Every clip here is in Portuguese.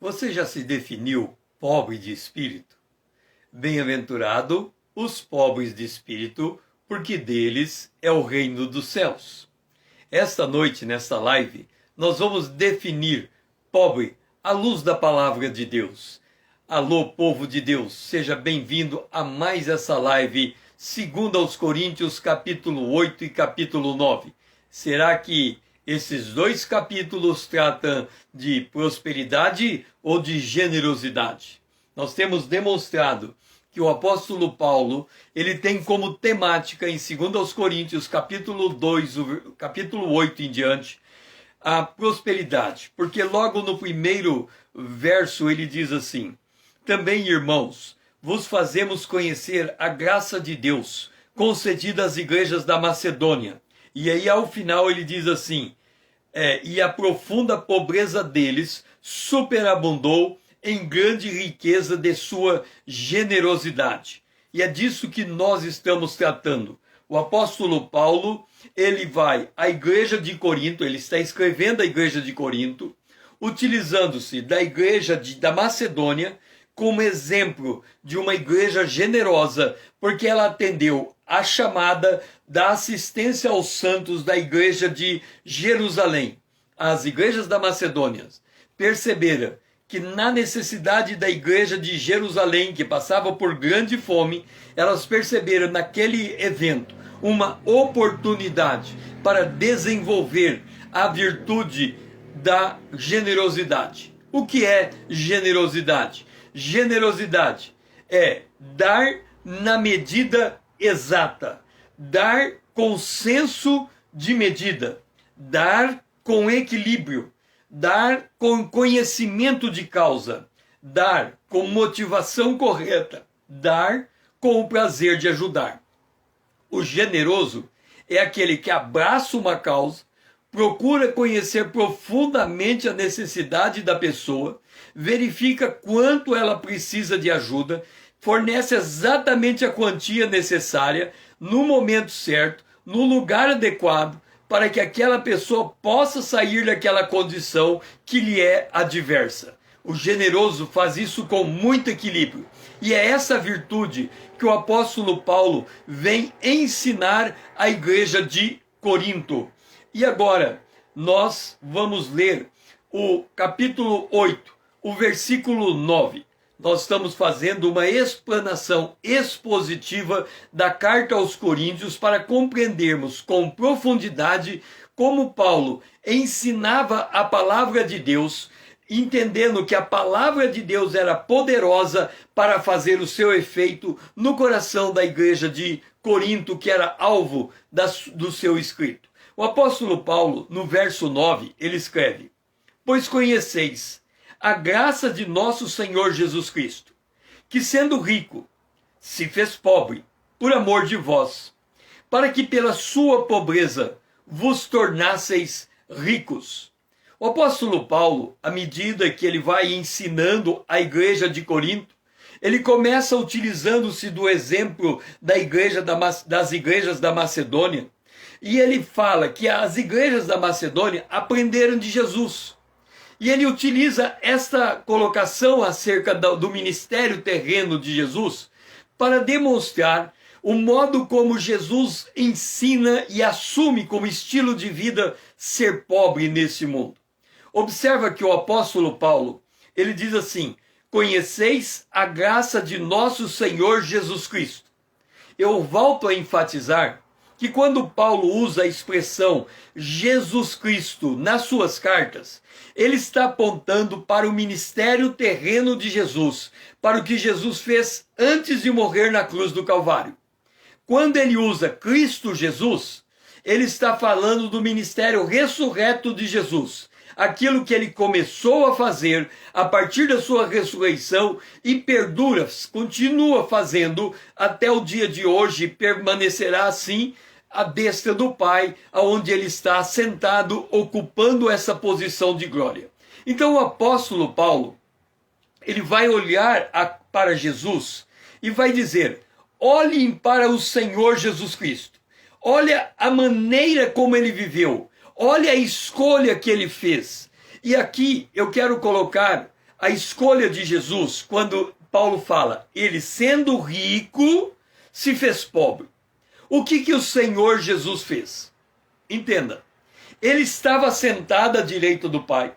Você já se definiu pobre de espírito? Bem-aventurado os pobres de espírito, porque deles é o reino dos céus. Esta noite, nesta live, nós vamos definir pobre à luz da palavra de Deus. Alô, povo de Deus, seja bem-vindo a mais essa live, segundo aos Coríntios, capítulo 8 e capítulo 9. Será que esses dois capítulos tratam de prosperidade ou de generosidade? Nós temos demonstrado que o apóstolo Paulo, ele tem como temática em 2 aos Coríntios, capítulo 2, capítulo 8 em diante, a prosperidade. Porque logo no primeiro verso ele diz assim: também, irmãos, vos fazemos conhecer a graça de Deus concedida às igrejas da Macedônia. E aí ao final ele diz assim: e a profunda pobreza deles superabundou em grande riqueza de sua generosidade. E é disso que nós estamos tratando. O apóstolo Paulo, ele vai à igreja de Corinto, ele está escrevendo a igreja de Corinto, utilizando-se da igreja da Macedônia como exemplo de uma igreja generosa, porque ela atendeu a chamada da assistência aos santos da igreja de Jerusalém. As igrejas da Macedônia perceberam que na necessidade da igreja de Jerusalém, que passava por grande fome, elas perceberam naquele evento uma oportunidade para desenvolver a virtude da generosidade. O que é generosidade? Generosidade é dar na medida exata, dar com senso de medida, dar com equilíbrio, dar com conhecimento de causa, dar com motivação correta, dar com o prazer de ajudar. O generoso é aquele que abraça uma causa, procura conhecer profundamente a necessidade da pessoa, verifica quanto ela precisa de ajuda, fornece exatamente a quantia necessária, no momento certo, no lugar adequado, para que aquela pessoa possa sair daquela condição que lhe é adversa. O generoso faz isso com muito equilíbrio. E é essa virtude que o apóstolo Paulo vem ensinar à igreja de Corinto. E agora, nós vamos ler o capítulo 8, o versículo 9. Nós estamos fazendo uma explanação expositiva da carta aos Coríntios para compreendermos com profundidade como Paulo ensinava a palavra de Deus, entendendo que a palavra de Deus era poderosa para fazer o seu efeito no coração da igreja de Corinto, que era alvo do seu escrito. O apóstolo Paulo, no verso 9, ele escreve: pois conheceis a graça de nosso Senhor Jesus Cristo, que sendo rico, se fez pobre, por amor de vós, para que pela sua pobreza vos tornasseis ricos. O apóstolo Paulo, à medida que ele vai ensinando a igreja de Corinto, ele começa utilizando-se do exemplo das igrejas da Macedônia, e ele fala que as igrejas da Macedônia aprenderam de Jesus. E ele utiliza esta colocação acerca do ministério terreno de Jesus para demonstrar o modo como Jesus ensina e assume como estilo de vida ser pobre nesse mundo. Observa que o apóstolo Paulo, ele diz assim: conheceis a graça de nosso Senhor Jesus Cristo. Eu volto a enfatizar que quando Paulo usa a expressão Jesus Cristo nas suas cartas, ele está apontando para o ministério terreno de Jesus, para o que Jesus fez antes de morrer na cruz do Calvário. Quando ele usa Cristo Jesus, ele está falando do ministério ressurreto de Jesus, aquilo que ele começou a fazer a partir da sua ressurreição e perdura, continua fazendo até o dia de hoje, permanecerá assim à destra do Pai, aonde ele está sentado, ocupando essa posição de glória. Então o apóstolo Paulo, ele vai olhar para Jesus e vai dizer: olhem para o Senhor Jesus Cristo. Olha a maneira como ele viveu. Olha a escolha que ele fez. E aqui eu quero colocar a escolha de Jesus, quando Paulo fala, ele sendo rico, se fez pobre. O que o Senhor Jesus fez? Entenda, ele estava sentado à direita do Pai,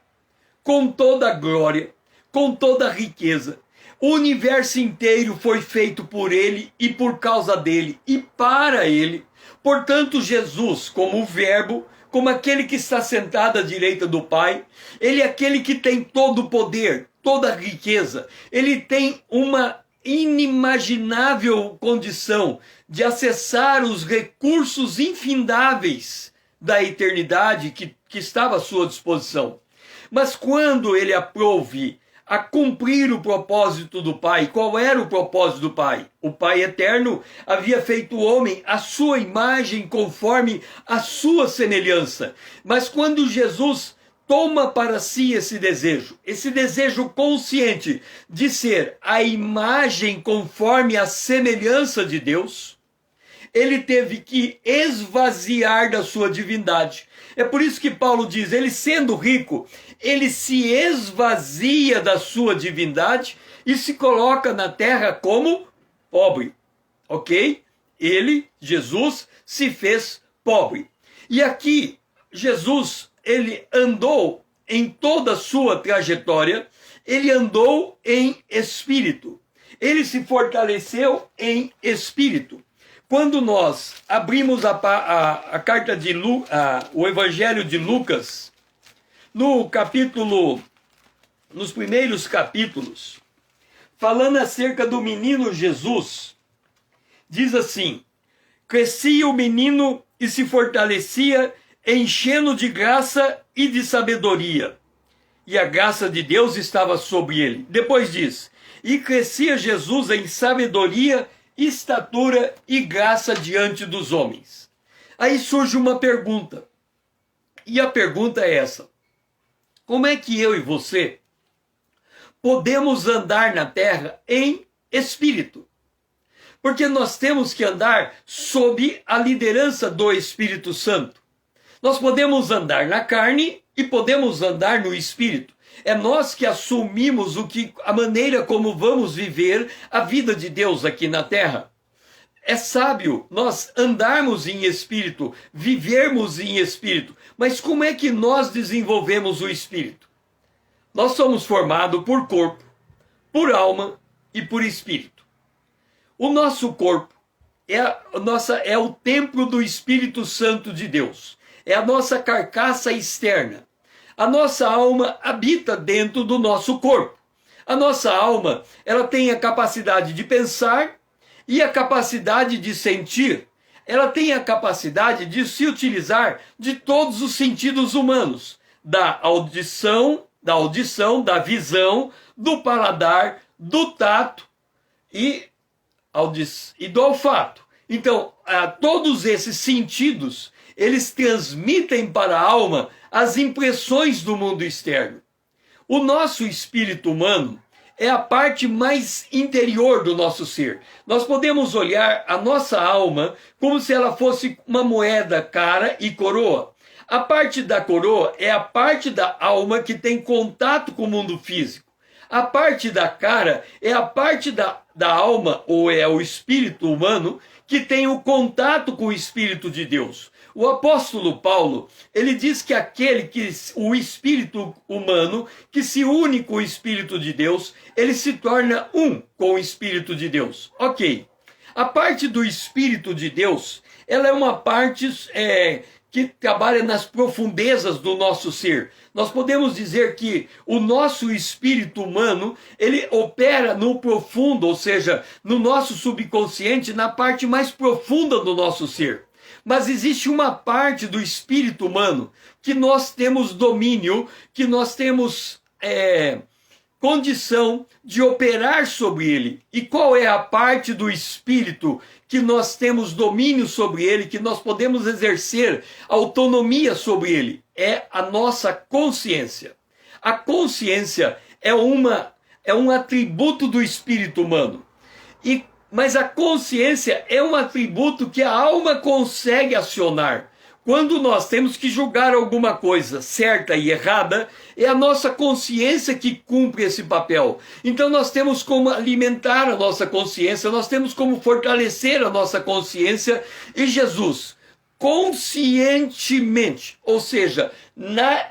com toda a glória, com toda a riqueza. O universo inteiro foi feito por ele e por causa dele e para ele. Portanto, Jesus, como o Verbo, como aquele que está sentado à direita do Pai, ele é aquele que tem todo o poder, toda a riqueza. Ele tem uma inimaginável condição de acessar os recursos infindáveis da eternidade que estava à sua disposição. Mas quando ele aprouve a cumprir o propósito do Pai, qual era o propósito do Pai? O Pai eterno havia feito o homem à sua imagem, conforme a sua semelhança. Mas quando Jesus toma para si esse desejo consciente de ser a imagem conforme a semelhança de Deus, ele teve que esvaziar da sua divindade. É por isso que Paulo diz, ele sendo rico, ele se esvazia da sua divindade e se coloca na terra como pobre, ok? Ele, Jesus, se fez pobre. E aqui, Jesus, ele andou em toda a sua trajetória, ele andou em espírito. Ele se fortaleceu em espírito. Quando nós abrimos a carta de o Evangelho de Lucas, nos primeiros capítulos, falando acerca do menino Jesus, diz assim: crescia o menino e se fortalecia, enchendo de graça e de sabedoria, e a graça de Deus estava sobre ele. Depois diz: e crescia Jesus em sabedoria, estatura e graça diante dos homens. Aí surge uma pergunta, e a pergunta é essa: como é que eu e você podemos andar na terra em espírito? Porque nós temos que andar sob a liderança do Espírito Santo. Nós podemos andar na carne e podemos andar no espírito. É nós que assumimos a maneira como vamos viver a vida de Deus aqui na terra. É sábio nós andarmos em espírito, vivermos em espírito. Mas como é que nós desenvolvemos o espírito? Nós somos formados por corpo, por alma e por espírito. O nosso corpo é o templo do Espírito Santo de Deus. É a nossa carcaça externa. A nossa alma habita dentro do nosso corpo. A nossa alma, ela tem a capacidade de pensar e a capacidade de sentir. Ela tem a capacidade de se utilizar de todos os sentidos humanos. Da audição, da visão, do paladar, do tato e do olfato. Então, todos esses sentidos, eles transmitem para a alma as impressões do mundo externo. O nosso espírito humano é a parte mais interior do nosso ser. Nós podemos olhar a nossa alma como se ela fosse uma moeda cara e coroa. A parte da coroa é a parte da alma que tem contato com o mundo físico. A parte da cara é a parte da alma, ou é o espírito humano, que tem o contato com o Espírito de Deus. O apóstolo Paulo, ele diz que o espírito humano, que se une com o Espírito de Deus, ele se torna um com o Espírito de Deus. Ok. A parte do Espírito de Deus, ela é uma parte que trabalha nas profundezas do nosso ser. Nós podemos dizer que o nosso espírito humano, ele opera no profundo, ou seja, no nosso subconsciente, na parte mais profunda do nosso ser. Mas existe uma parte do espírito humano que nós temos domínio, que nós temos condição de operar sobre ele. E qual é a parte do espírito que nós temos domínio sobre ele, que nós podemos exercer autonomia sobre ele? É a nossa consciência. A consciência é um atributo do espírito humano. Mas a consciência é um atributo que a alma consegue acionar. Quando nós temos que julgar alguma coisa certa e errada, é a nossa consciência que cumpre esse papel. Então nós temos como alimentar a nossa consciência, nós temos como fortalecer a nossa consciência, e Jesus, conscientemente, ou seja,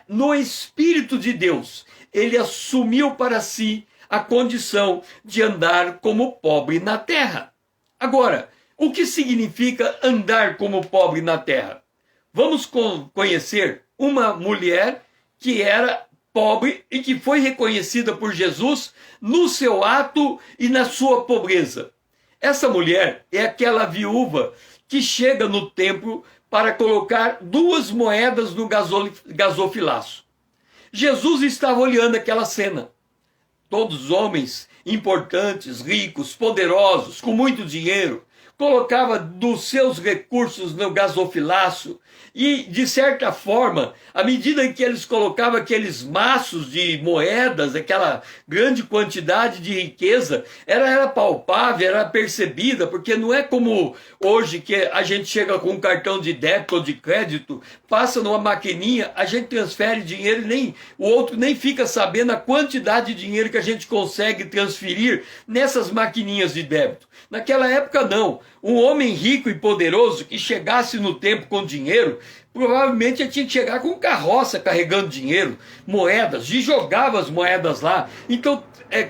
no Espírito de Deus, ele assumiu para si a condição de andar como pobre na terra. Agora, o que significa andar como pobre na terra? Vamos conhecer uma mulher que era pobre e que foi reconhecida por Jesus no seu ato e na sua pobreza. Essa mulher é aquela viúva que chega no templo para colocar 2 moedas no gasofilaço. Jesus estava olhando aquela cena. Todos os homens importantes, ricos, poderosos, com muito dinheiro, colocava dos seus recursos no gasofilaço e, de certa forma, à medida que eles colocavam aqueles maços de moedas, aquela grande quantidade de riqueza, era palpável, era percebida, porque não é como hoje que a gente chega com um cartão de débito ou de crédito, passa numa maquininha, a gente transfere dinheiro e o outro nem fica sabendo a quantidade de dinheiro que a gente consegue transferir nessas maquininhas de débito. Naquela época não. Um homem rico e poderoso que chegasse no templo com dinheiro, provavelmente ele tinha que chegar com carroça carregando dinheiro, moedas, e jogava as moedas lá. Então,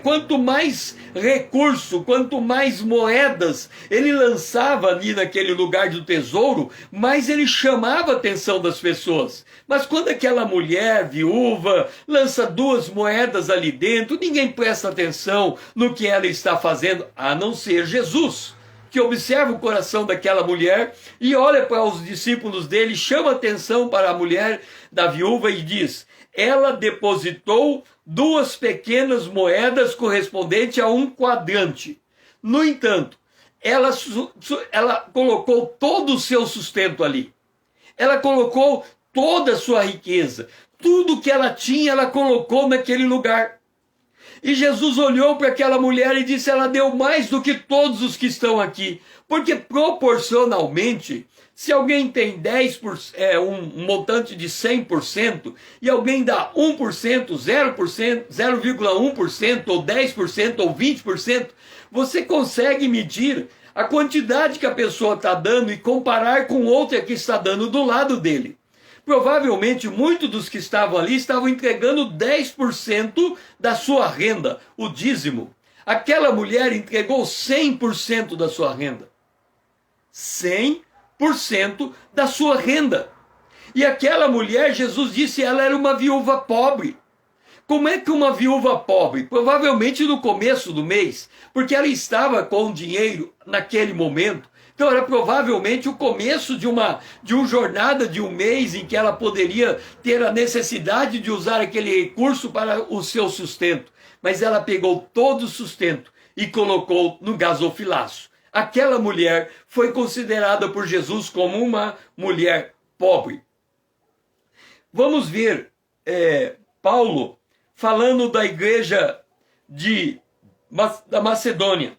quanto mais recurso, quanto mais moedas ele lançava ali naquele lugar do tesouro, mais ele chamava a atenção das pessoas. Mas quando aquela mulher viúva lança 2 moedas ali dentro, ninguém presta atenção no que ela está fazendo, a não ser Jesus, que observa o coração daquela mulher e olha para os discípulos dele, chama atenção para a mulher da viúva e diz: ela depositou 2 pequenas moedas correspondentes a 1 quadrante. No entanto, ela colocou todo o seu sustento ali. Ela colocou toda a sua riqueza. Tudo que ela tinha, ela colocou naquele lugar. E Jesus olhou para aquela mulher e disse: ela deu mais do que todos os que estão aqui. Porque proporcionalmente, se alguém tem 10%, um montante de 100%, e alguém dá 1%, 0%, 0,1%, ou 10%, ou 20%, você consegue medir a quantidade que a pessoa está dando e comparar com outra que está dando do lado dele. Provavelmente, muitos dos que estavam ali estavam entregando 10% da sua renda, o dízimo. Aquela mulher entregou 100% da sua renda. 100% da sua renda. E aquela mulher, Jesus disse, ela era uma viúva pobre. Como é que uma viúva pobre? Provavelmente no começo do mês, porque ela estava com dinheiro naquele momento. Então era provavelmente o começo de uma jornada de um mês em que ela poderia ter a necessidade de usar aquele recurso para o seu sustento. Mas ela pegou todo o sustento e colocou no gasofilaço. Aquela mulher foi considerada por Jesus como uma mulher pobre. Vamos ver Paulo falando da igreja da Macedônia.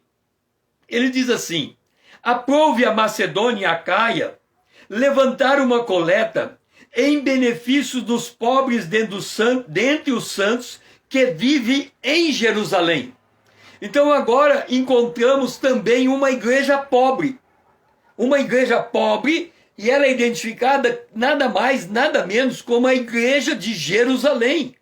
Ele diz assim: aprove a Macedônia e a Acaia levantar uma coleta em benefício dos pobres dentre os santos que vivem em Jerusalém. Então agora encontramos também uma igreja pobre. Uma igreja pobre, e ela é identificada nada mais, nada menos como a igreja de Jerusalém.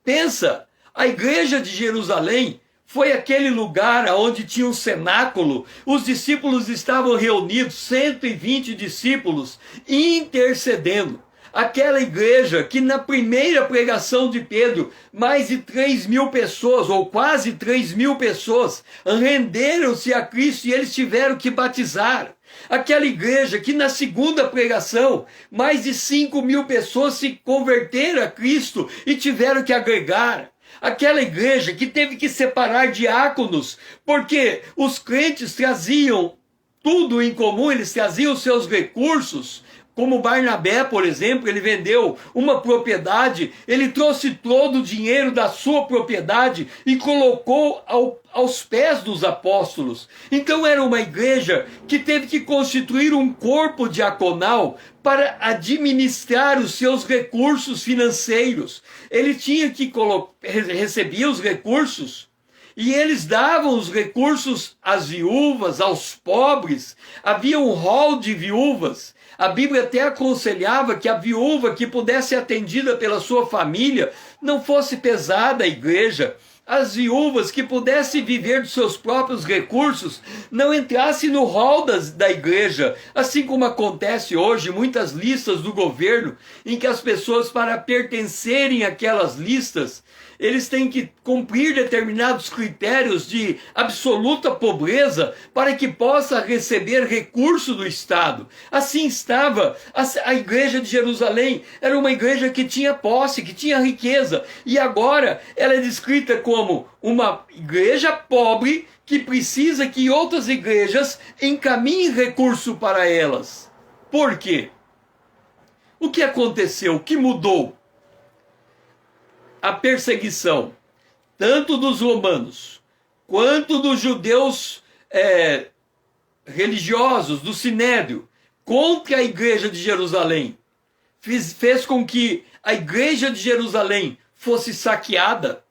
Pensa, a igreja de Jerusalém foi aquele lugar onde tinha um cenáculo, os discípulos estavam reunidos, 120 discípulos, intercedendo. Aquela igreja que na primeira pregação de Pedro, mais de 3.000 pessoas, ou quase 3.000 pessoas, renderam-se a Cristo e eles tiveram que batizar. Aquela igreja que na segunda pregação, mais de 5.000 pessoas se converteram a Cristo e tiveram que agregar. Aquela igreja que teve que separar diáconos, porque os crentes traziam tudo em comum, eles traziam seus recursos como Barnabé, por exemplo, ele vendeu uma propriedade, ele trouxe todo o dinheiro da sua propriedade e colocou aos pés dos apóstolos. Então era uma igreja que teve que constituir um corpo diaconal para administrar os seus recursos financeiros. Ele tinha que receber os recursos e eles davam os recursos às viúvas, aos pobres. Havia um rol de viúvas. A Bíblia até aconselhava que a viúva que pudesse ser atendida pela sua família não fosse pesada a igreja. As viúvas que pudessem viver dos seus próprios recursos não entrassem no rol da igreja, assim como acontece hoje muitas listas do governo, em que as pessoas, para pertencerem àquelas listas, eles têm que cumprir determinados critérios de absoluta pobreza para que possa receber recurso do Estado. Assim estava a igreja de Jerusalém. Era uma igreja que tinha posse, que tinha riqueza. E agora ela é descrita como uma igreja pobre que precisa que outras igrejas encaminhem recurso para elas. Por quê? O que aconteceu? O que mudou? A perseguição, tanto dos romanos, quanto dos judeus religiosos, do Sinédrio, contra a igreja de Jerusalém, fez com que a igreja de Jerusalém fosse saqueada.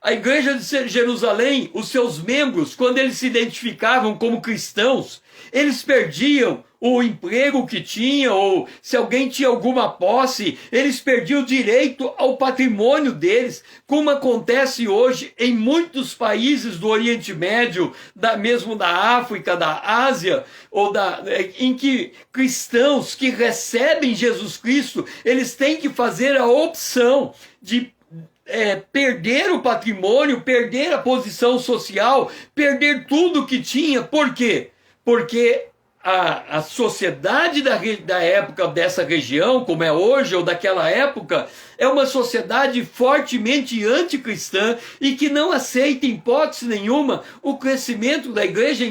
A igreja de Jerusalém, os seus membros, quando eles se identificavam como cristãos, eles perdiam o emprego que tinham, ou se alguém tinha alguma posse, eles perdiam o direito ao patrimônio deles, como acontece hoje em muitos países do Oriente Médio, mesmo da África, da Ásia, em que cristãos que recebem Jesus Cristo, eles têm que fazer a opção de perder o patrimônio, perder a posição social, perder tudo que tinha. Por quê? Porque a sociedade da época dessa região, como é hoje ou daquela época, é uma sociedade fortemente anticristã e que não aceita em hipótese nenhuma o crescimento da igreja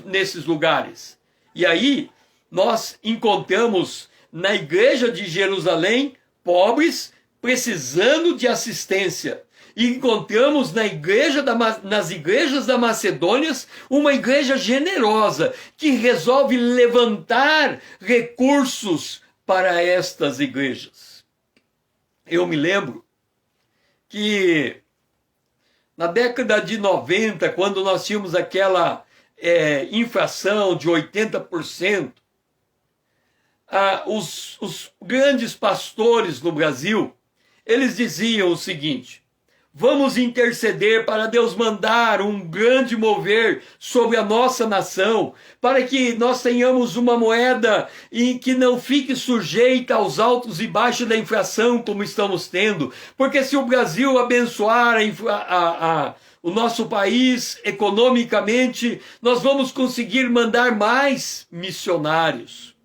nesses lugares. E aí nós encontramos na igreja de Jerusalém pobres precisando de assistência. E encontramos nas igrejas da Macedônia uma igreja generosa que resolve levantar recursos para estas igrejas. Eu me lembro que na década de 90, quando nós tínhamos aquela inflação de 80%, os grandes pastores no Brasil, eles diziam o seguinte: vamos interceder para Deus mandar um grande mover sobre a nossa nação, para que nós tenhamos uma moeda e que não fique sujeita aos altos e baixos da inflação como estamos tendo. Porque se o Brasil abençoar o nosso país economicamente, nós vamos conseguir mandar mais missionários.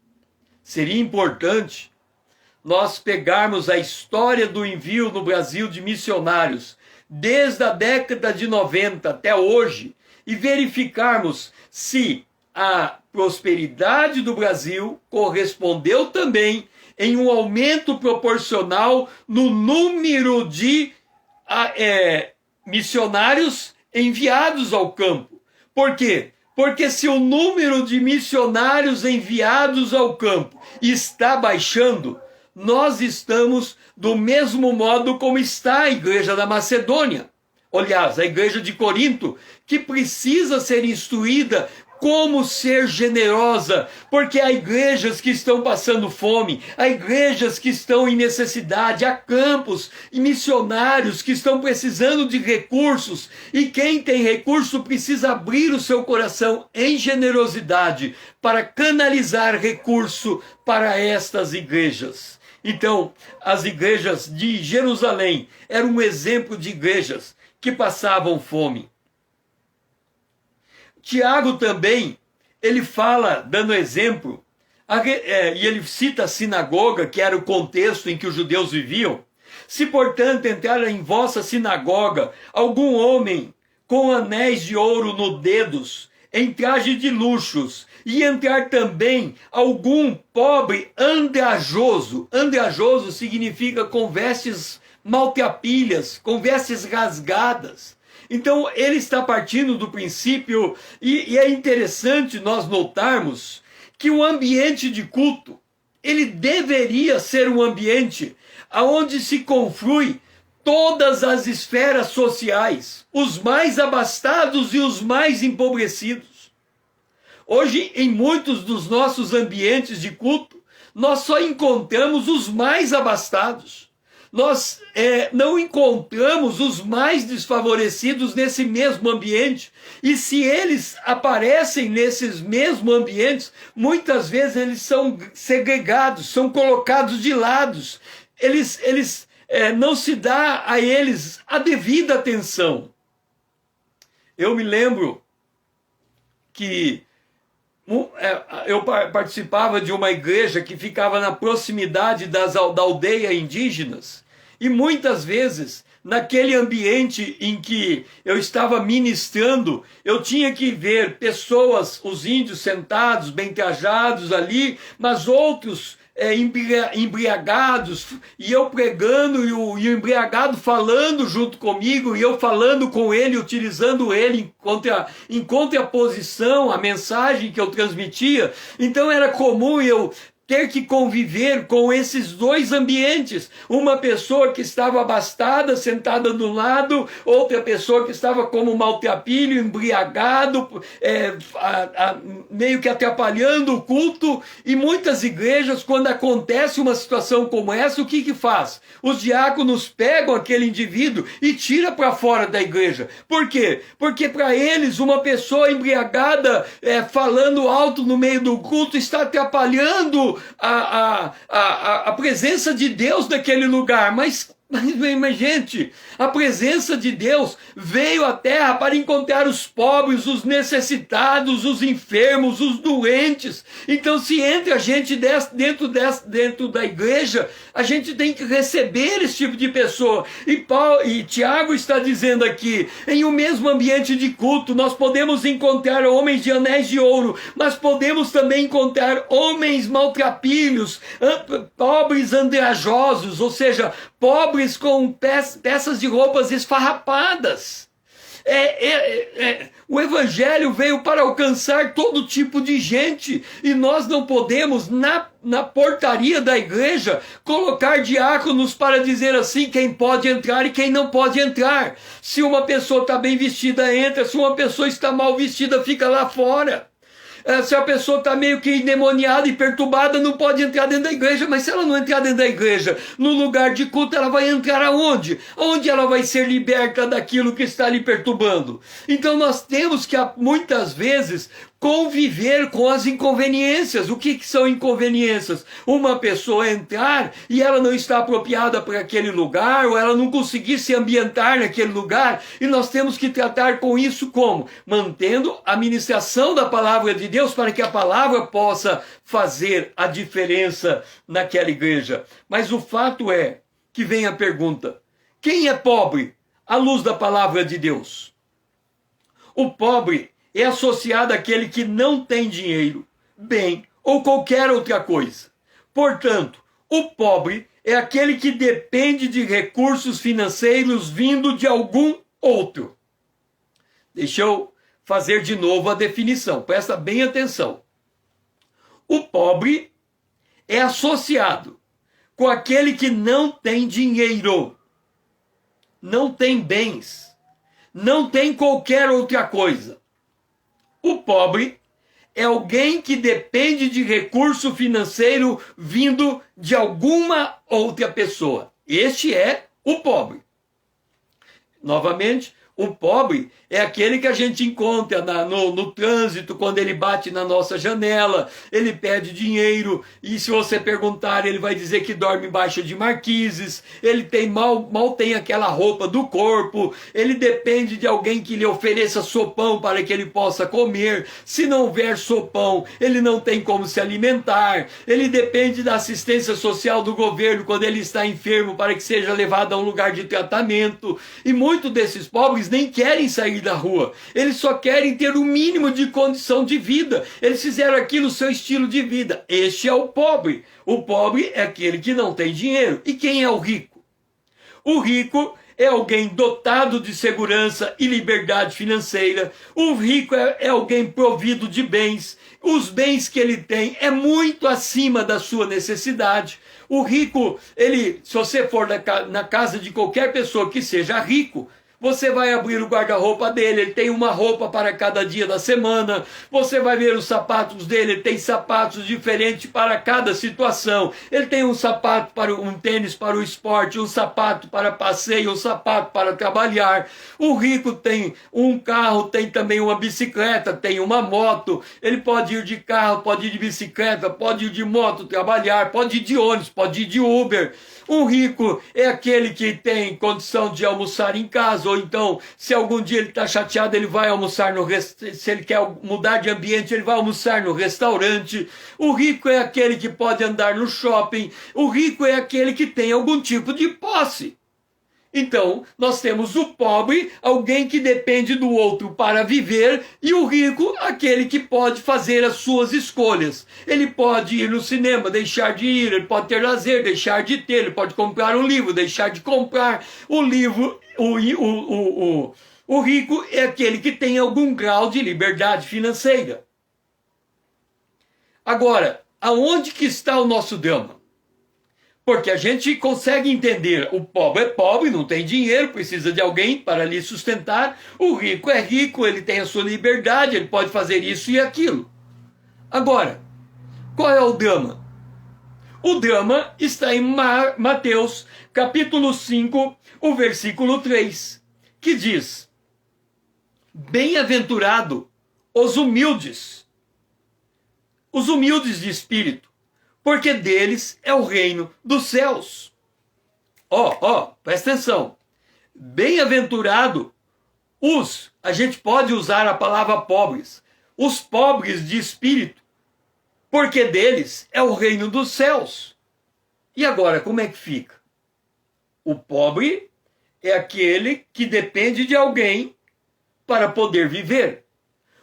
Seria importante nós pegarmos a história do envio no Brasil de missionários, desde a década de 90 até hoje, e verificarmos se a prosperidade do Brasil correspondeu também em um aumento proporcional no número de missionários enviados ao campo. Por quê? Porque se o número de missionários enviados ao campo está baixando, nós estamos do mesmo modo como está a igreja da Macedônia. Aliás, a igreja de Corinto, que precisa ser instruída como ser generosa, porque há igrejas que estão passando fome, há igrejas que estão em necessidade, há campos e missionários que estão precisando de recursos, e quem tem recurso precisa abrir o seu coração em generosidade para canalizar recurso para estas igrejas. Então, as igrejas de Jerusalém eram um exemplo de igrejas que passavam fome. Tiago também, ele fala, dando exemplo, e ele cita a sinagoga, que era o contexto em que os judeus viviam. Se, portanto, entrar em vossa sinagoga algum homem com anéis de ouro nos dedos, em traje de luxos, e entrar também algum pobre andrajoso. Andrajoso significa com vestes maltrapilhas, com vestes rasgadas. Então ele está partindo do princípio, e é interessante nós notarmos que o ambiente de culto, ele deveria ser um ambiente onde se conflui todas as esferas sociais, os mais abastados e os mais empobrecidos. Hoje, em muitos dos nossos ambientes de culto, nós só encontramos os mais abastados. Nós não encontramos os mais desfavorecidos nesse mesmo ambiente. E se eles aparecem nesses mesmos ambientes, muitas vezes eles são segregados, são colocados de lados. Não se dá a eles a devida atenção. Eu me lembro que eu participava de uma igreja que ficava na proximidade da aldeia indígenas, e muitas vezes, naquele ambiente em que eu estava ministrando, eu tinha que ver pessoas, os índios sentados, bem trajados ali, mas outros embriagados, e eu pregando, e o embriagado falando junto comigo, e eu falando com ele, utilizando ele em contraposição à mensagem que eu transmitia. Então era comum eu ter que conviver com esses dois ambientes. Uma pessoa que estava abastada, sentada do lado, outra pessoa que estava como maltrapilho, embriagado, meio que atrapalhando o culto. E muitas igrejas, quando acontece uma situação como essa, o que faz? Os diáconos pegam aquele indivíduo e tiram para fora da igreja. Por quê? Porque para eles uma pessoa embriagada falando alto no meio do culto está atrapalhando a presença de Deus naquele lugar. Mas, gente, a presença de Deus veio à terra para encontrar os pobres, os necessitados, os enfermos, os doentes. Então, se entra a gente dentro da igreja, a gente tem que receber esse tipo de pessoa. E Tiago está dizendo aqui, em um mesmo ambiente de culto, nós podemos encontrar homens de anéis de ouro, mas podemos também encontrar homens maltrapilhos, pobres andrajosos, ou seja, pobres com peças de roupas esfarrapadas. O evangelho veio para alcançar todo tipo de gente, e nós não podemos, na portaria da igreja, colocar diáconos para dizer assim quem pode entrar e quem não pode entrar. Se uma pessoa está bem vestida, entra. Se uma pessoa está mal vestida, fica lá fora. Se a pessoa está meio que endemoniada e perturbada, não pode entrar dentro da igreja. Mas se ela não entrar dentro da igreja, no lugar de culto, ela vai entrar aonde? Onde ela vai ser liberta daquilo que está lhe perturbando? Então nós temos que, muitas vezes, conviver com as inconveniências. O que são inconveniências? Uma pessoa entrar e ela não está apropriada para aquele lugar, ou ela não conseguir se ambientar naquele lugar, e nós temos que tratar com isso como? Mantendo a ministração da palavra de Deus, para que a palavra possa fazer a diferença naquela igreja. Mas o fato é que vem a pergunta: quem é pobre à luz da palavra de Deus? O pobre é associado àquele que não tem dinheiro, bem ou qualquer outra coisa. Portanto, o pobre é aquele que depende de recursos financeiros vindo de algum outro. Deixa eu fazer de novo a definição, presta bem atenção. O pobre é associado com aquele que não tem dinheiro, não tem bens, não tem qualquer outra coisa. O pobre é alguém que depende de recurso financeiro vindo de alguma outra pessoa. Este é o pobre. Novamente, o pobre é aquele que a gente encontra no trânsito, quando ele bate na nossa janela, ele pede dinheiro, e se você perguntar, ele vai dizer que dorme embaixo de marquises, ele mal tem aquela roupa do corpo, ele depende de alguém que lhe ofereça sopão para que ele possa comer. Se não houver sopão, ele não tem como se alimentar, ele depende da assistência social do governo quando ele está enfermo, para que seja levado a um lugar de tratamento. E muitos desses pobres nem querem sair da rua, eles só querem ter o mínimo de condição de vida, eles fizeram aquilo o seu estilo de vida. Este é o pobre. O pobre é aquele que não tem dinheiro. E quem é o rico? O rico é alguém dotado de segurança e liberdade financeira. O rico é alguém provido de bens. Os bens que ele tem é muito acima da sua necessidade. O rico, se você for na casa de qualquer pessoa que seja rico, você vai abrir o guarda-roupa dele, ele tem uma roupa para cada dia da semana. Você vai ver os sapatos dele, ele tem sapatos diferentes para cada situação. Ele tem um sapato um tênis para o esporte, um sapato para passeio, um sapato para trabalhar. O rico tem um carro, tem também uma bicicleta, tem uma moto. Ele pode ir de carro, pode ir de bicicleta, pode ir de moto trabalhar, pode ir de ônibus, pode ir de Uber. O rico é aquele que tem condição de almoçar em casa, ou então, se algum dia ele está chateado, ele vai almoçar se ele quer mudar de ambiente, ele vai almoçar no restaurante. O rico é aquele que pode andar no shopping. O rico é aquele que tem algum tipo de posse. Então, nós temos o pobre, alguém que depende do outro para viver, e o rico, aquele que pode fazer as suas escolhas. Ele pode ir no cinema, deixar de ir, ele pode ter lazer, deixar de ter, ele pode comprar um livro, deixar de comprar o livro. O rico é aquele que tem algum grau de liberdade financeira. Agora, aonde que está o nosso drama? Porque a gente consegue entender, o pobre é pobre, não tem dinheiro, precisa de alguém para lhe sustentar. O rico é rico, ele tem a sua liberdade, ele pode fazer isso e aquilo. Agora, qual é o drama? O drama está em Mateus, capítulo 5, o versículo 3, que diz: bem-aventurado os humildes de espírito, porque deles é o reino dos céus. Presta atenção. Bem-aventurado a gente pode usar a palavra pobres, os pobres de espírito, porque deles é o reino dos céus. E agora, como é que fica? O pobre é aquele que depende de alguém para poder viver.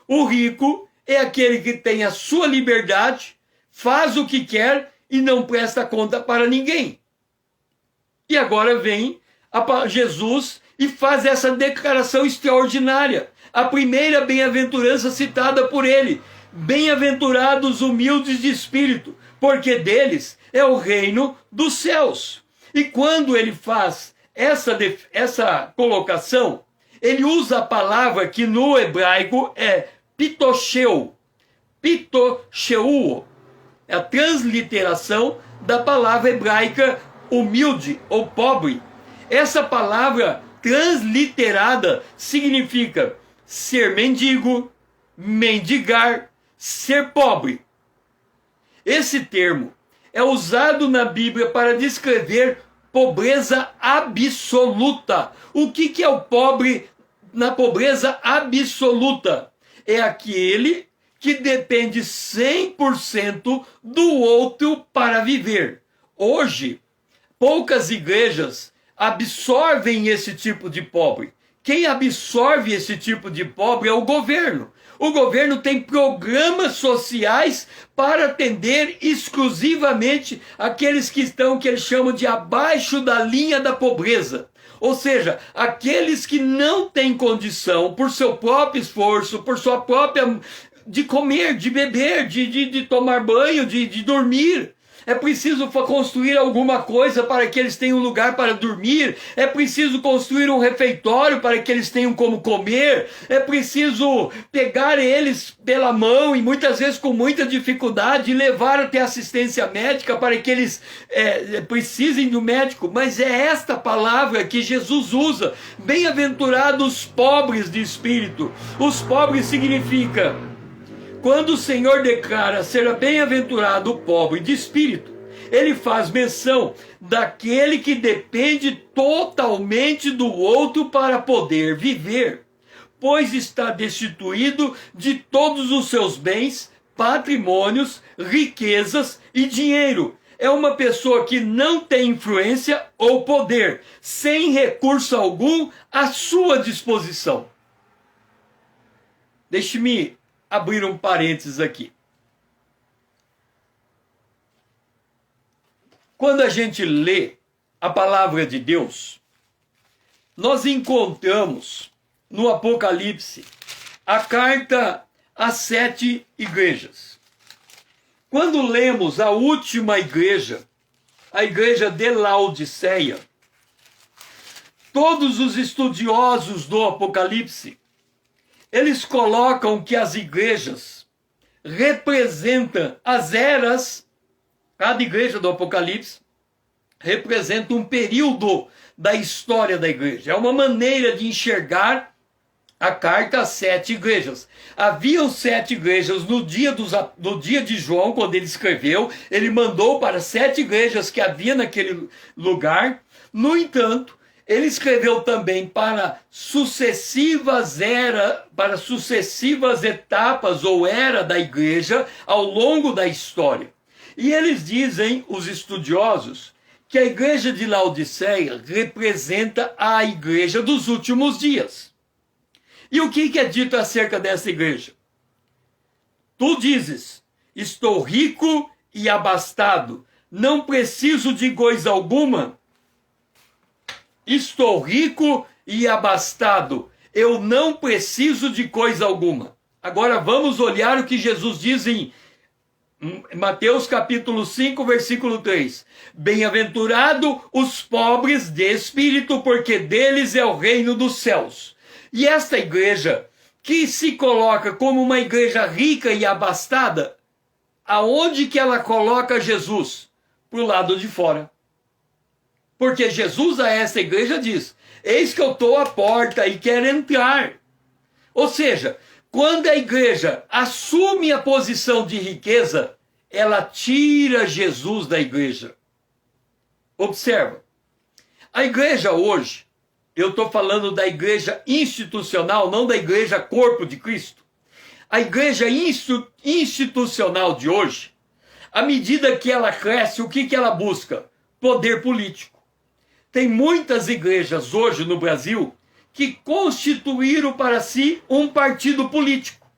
O rico é aquele que tem a sua liberdade, faz o que quer e não presta conta para ninguém. E agora vem Jesus e faz essa declaração extraordinária. A primeira bem-aventurança citada por ele. Bem-aventurados humildes de espírito, porque deles é o reino dos céus. E quando ele faz essa colocação, ele usa a palavra que no hebraico é pitosheu. Pitosheu. É a transliteração da palavra hebraica humilde ou pobre. Essa palavra transliterada significa ser mendigo, mendigar, ser pobre. Esse termo é usado na Bíblia para descrever pobreza absoluta. O que é o pobre na pobreza absoluta? É aquele que depende 100% do outro para viver. Hoje, poucas igrejas absorvem esse tipo de pobre. Quem absorve esse tipo de pobre é o governo. O governo tem programas sociais para atender exclusivamente aqueles que eles chamam de abaixo da linha da pobreza. Ou seja, aqueles que não têm condição, por seu próprio esforço, por sua própria de comer, de beber, de tomar banho, de dormir. É preciso construir alguma coisa para que eles tenham um lugar para dormir. É preciso construir um refeitório para que eles tenham como comer. É preciso pegar eles pela mão e muitas vezes com muita dificuldade e levar até assistência médica para que eles precisem do médico. Mas é esta palavra que Jesus usa. Bem-aventurados os pobres de espírito. Os pobres significa... Quando o Senhor declara ser bem-aventurado o pobre de espírito, ele faz menção daquele que depende totalmente do outro para poder viver, pois está destituído de todos os seus bens, patrimônios, riquezas e dinheiro. é uma pessoa que não tem influência ou poder, sem recurso algum à sua disposição. Deixe-me abrir um parênteses aqui. Quando a gente lê a palavra de Deus, nós encontramos no Apocalipse a carta às 7 igrejas. Quando lemos a última igreja, a igreja de Laodiceia, todos os estudiosos do Apocalipse, eles colocam que as igrejas representam as eras. Cada igreja do Apocalipse representa um período da história da igreja. É uma maneira de enxergar a carta às 7 igrejas. Haviam 7 igrejas no dia de João, quando ele escreveu. Ele mandou para 7 igrejas que havia naquele lugar. No entanto, ele escreveu também para sucessivas etapas ou era da igreja ao longo da história. E eles dizem, os estudiosos, que a igreja de Laodiceia representa a igreja dos últimos dias. E o que é dito acerca dessa igreja? Tu dizes, estou rico e abastado, não preciso de coisa alguma. Estou rico e abastado, eu não preciso de coisa alguma. Agora vamos olhar o que Jesus diz em Mateus capítulo 5, versículo 3. Bem-aventurado os pobres de espírito, porque deles é o reino dos céus. E esta igreja, que se coloca como uma igreja rica e abastada, aonde que ela coloca Jesus? Para o lado de fora. Porque Jesus a essa igreja diz, eis que eu estou à porta e quero entrar. Ou seja, quando a igreja assume a posição de riqueza, ela tira Jesus da igreja. Observa, a igreja hoje, eu estou falando da igreja institucional, não da igreja corpo de Cristo. A igreja institucional de hoje, à medida que ela cresce, o que ela busca? Poder político. Tem muitas igrejas hoje no Brasil que constituíram para si um partido político.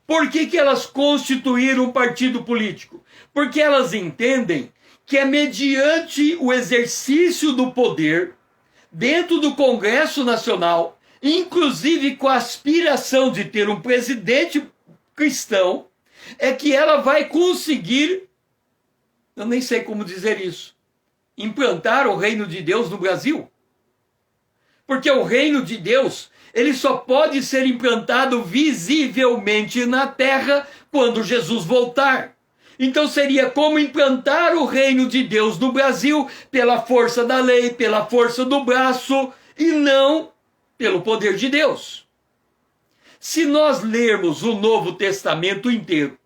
Por que elas constituíram um partido político? Porque elas entendem que é mediante o exercício do poder dentro do Congresso Nacional, inclusive com a aspiração de ter um presidente cristão, é que ela vai conseguir, eu nem sei como dizer isso, implantar o reino de Deus no Brasil. Porque o reino de Deus, ele só pode ser implantado visivelmente na terra quando Jesus voltar. Então seria como implantar o reino de Deus no Brasil pela força da lei, pela força do braço e não pelo poder de Deus. Se nós lermos o Novo Testamento inteiro,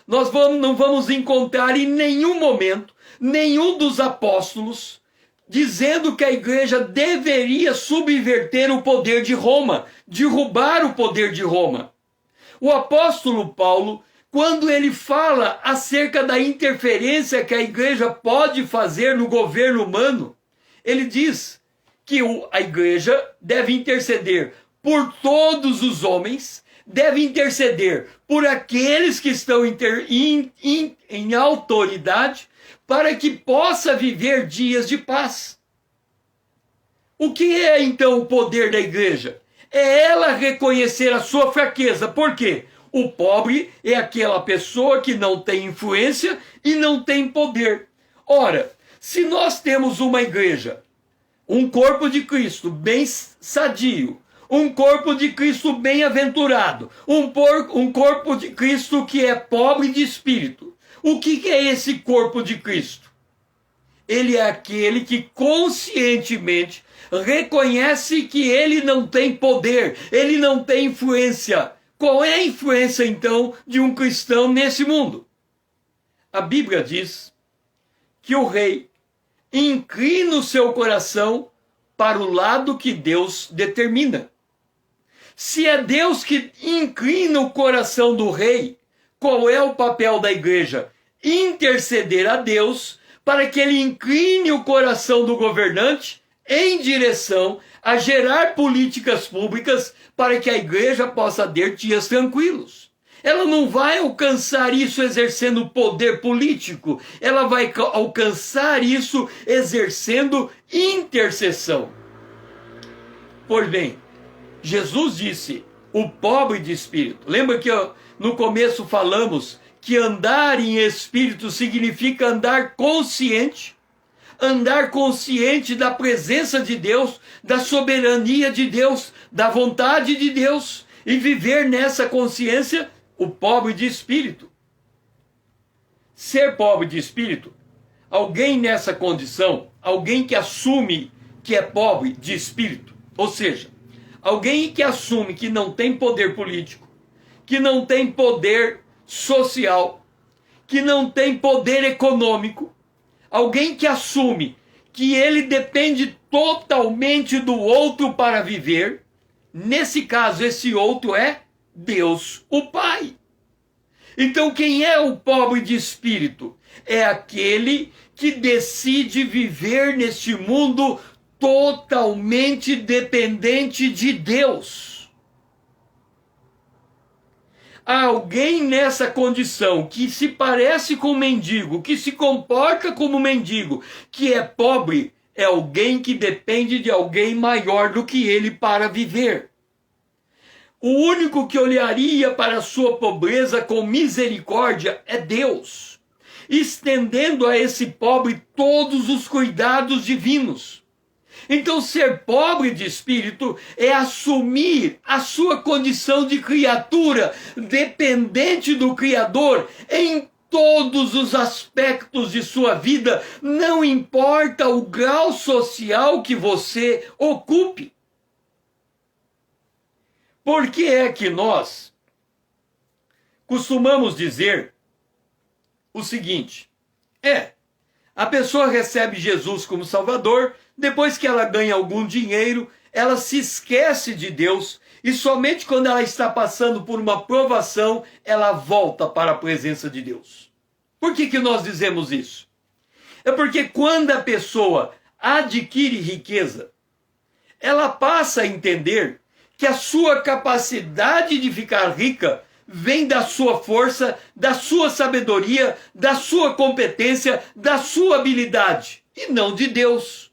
nós não vamos encontrar em nenhum momento nenhum dos apóstolos dizendo que a igreja deveria subverter o poder de Roma, derrubar o poder de Roma. O apóstolo Paulo, quando ele fala acerca da interferência que a igreja pode fazer no governo humano, ele diz que a igreja deve interceder por todos os homens, deve interceder por aqueles que estão em autoridade, para que possa viver dias de paz. O que é então o poder da igreja? É ela reconhecer a sua fraqueza. Por quê? O pobre é aquela pessoa que não tem influência e não tem poder. Ora, se nós temos uma igreja, um corpo de Cristo bem sadio, um corpo de Cristo bem-aventurado, um corpo de Cristo que é pobre de espírito, o que é esse corpo de Cristo? Ele é aquele que conscientemente reconhece que ele não tem poder, ele não tem influência. Qual é a influência, então, de um cristão nesse mundo? A Bíblia diz que o rei inclina o seu coração para o lado que Deus determina. Se é Deus que inclina o coração do rei, qual é o papel da igreja? Interceder a Deus para que ele incline o coração do governante em direção a gerar políticas públicas para que a igreja possa ter dias tranquilos. Ela não vai alcançar isso exercendo poder político, ela vai alcançar isso exercendo intercessão. Pois bem, Jesus disse, o pobre de espírito. Lembra que no começo falamos que andar em espírito significa andar consciente da presença de Deus, da soberania de Deus, da vontade de Deus, e viver nessa consciência, o pobre de espírito. Ser pobre de espírito, alguém nessa condição, alguém que assume que é pobre de espírito, ou seja, alguém que assume que não tem poder político, que não tem poder social, que não tem poder econômico, alguém que assume que ele depende totalmente do outro para viver, nesse caso, esse outro é Deus, o Pai. Então, quem é o pobre de espírito? É aquele que decide viver neste mundo totalmente dependente de Deus. Há alguém nessa condição que se parece com um mendigo, que se comporta como mendigo, que é pobre, é alguém que depende de alguém maior do que ele para viver. O único que olharia para a sua pobreza com misericórdia é Deus, estendendo a esse pobre todos os cuidados divinos. Então, ser pobre de espírito é assumir a sua condição de criatura dependente do Criador em todos os aspectos de sua vida, não importa o grau social que você ocupe. Por que é que nós costumamos dizer o seguinte? A pessoa recebe Jesus como Salvador, depois que ela ganha algum dinheiro, ela se esquece de Deus e somente quando ela está passando por uma provação, ela volta para a presença de Deus. Por que nós dizemos isso? É porque quando a pessoa adquire riqueza, ela passa a entender que a sua capacidade de ficar rica vem da sua força, da sua sabedoria, da sua competência, da sua habilidade, e não de Deus.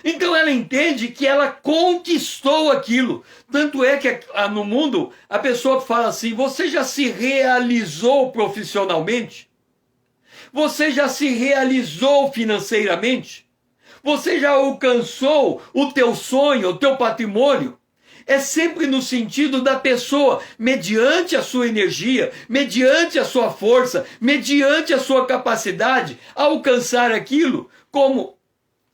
Então ela entende que ela conquistou aquilo. Tanto é que no mundo a pessoa fala assim, você já se realizou profissionalmente? Você já se realizou financeiramente? Você já alcançou o teu sonho, o teu patrimônio? É sempre no sentido da pessoa, mediante a sua energia, mediante a sua força, mediante a sua capacidade, alcançar aquilo.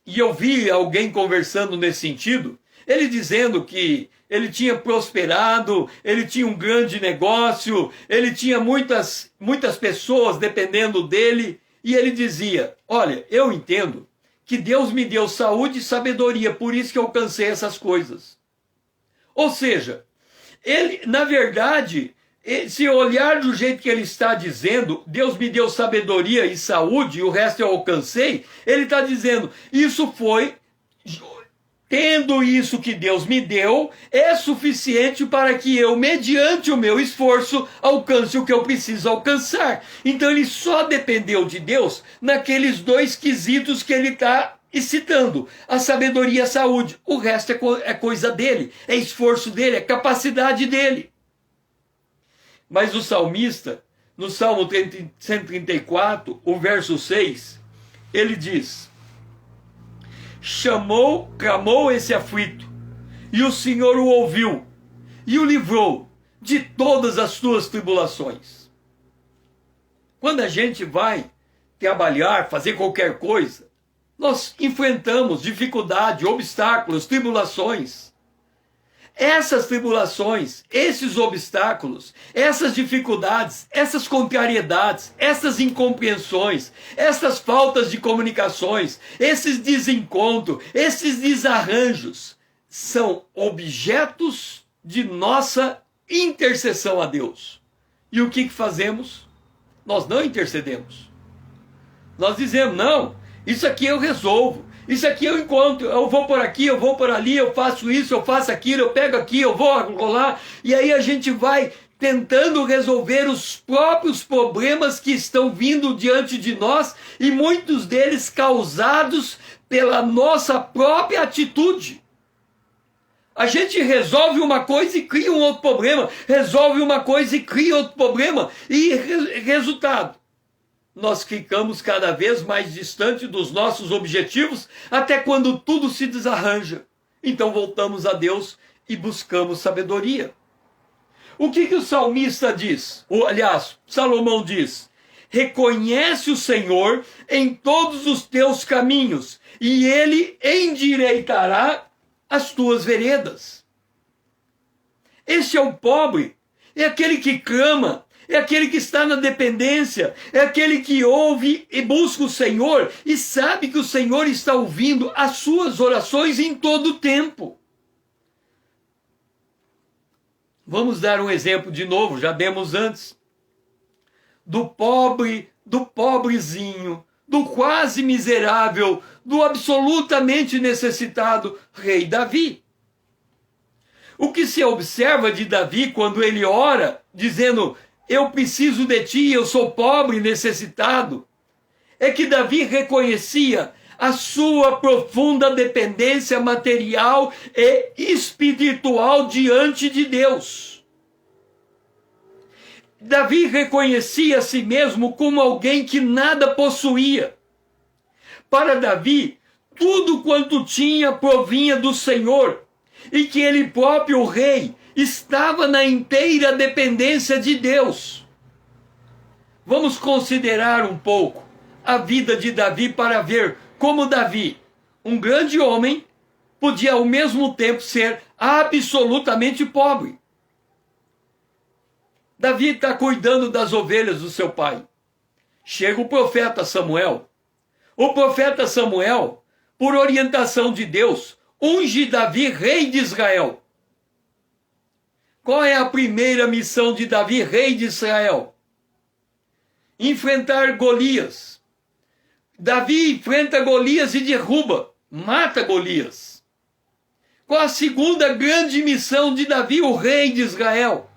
E eu vi alguém conversando nesse sentido, ele dizendo que ele tinha prosperado, ele tinha um grande negócio, ele tinha muitas pessoas dependendo dele, e ele dizia, olha, eu entendo que Deus me deu saúde e sabedoria, por isso que eu alcancei essas coisas. Ou seja, ele, na verdade, se olhar do jeito que ele está dizendo, Deus me deu sabedoria e saúde, e o resto eu alcancei, ele está dizendo, isso foi, tendo isso que Deus me deu, é suficiente para que eu, mediante o meu esforço, alcance o que eu preciso alcançar. Então ele só dependeu de Deus naqueles dois quesitos que ele está citando, a sabedoria e a saúde. O resto é coisa dele, é esforço dele, é capacidade dele. Mas o salmista, no Salmo 134, o verso 6, ele diz, clamou esse aflito, e o Senhor o ouviu, e o livrou de todas as suas tribulações. Quando a gente vai trabalhar, fazer qualquer coisa, nós enfrentamos dificuldade, obstáculos, tribulações. Essas tribulações, esses obstáculos, essas dificuldades, essas contrariedades, essas incompreensões, essas faltas de comunicações, esses desencontros, esses desarranjos, são objetos de nossa intercessão a Deus. E o que fazemos? Nós não intercedemos. Nós dizemos, não, isso aqui eu resolvo, isso aqui eu encontro, eu vou por aqui, eu vou por ali, eu faço isso, eu faço aquilo, eu pego aqui, eu vou rolar, e aí a gente vai tentando resolver os próprios problemas que estão vindo diante de nós, e muitos deles causados pela nossa própria atitude. A gente resolve uma coisa e cria um outro problema, resolve uma coisa e cria outro problema, e resultado, nós ficamos cada vez mais distante dos nossos objetivos, até quando tudo se desarranja. Então voltamos a Deus e buscamos sabedoria. O que o salmista diz? Aliás, Salomão diz: reconhece o Senhor em todos os teus caminhos, e ele endireitará as tuas veredas. Este é o pobre, é aquele que clama, é aquele que está na dependência, é aquele que ouve e busca o Senhor e sabe que o Senhor está ouvindo as suas orações em todo o tempo. Vamos dar um exemplo de novo, já demos antes. Do pobre, do pobrezinho, do quase miserável, do absolutamente necessitado rei Davi. O que se observa de Davi quando ele ora, dizendo: eu preciso de ti, eu sou pobre e necessitado, é que Davi reconhecia a sua profunda dependência material e espiritual diante de Deus. Davi reconhecia a si mesmo como alguém que nada possuía. Para Davi, tudo quanto tinha provinha do Senhor, e que ele próprio, o rei, estava na inteira dependência de Deus. Vamos considerar um pouco a vida de Davi para ver como Davi, um grande homem, podia ao mesmo tempo ser absolutamente pobre. Davi está cuidando das ovelhas do seu pai. Chega o profeta Samuel. O profeta Samuel, por orientação de Deus, unge Davi rei de Israel. Qual é a primeira missão de Davi, rei de Israel? Enfrentar Golias. Davi enfrenta Golias e derruba, mata Golias. Qual a segunda grande missão de Davi, o rei de Israel?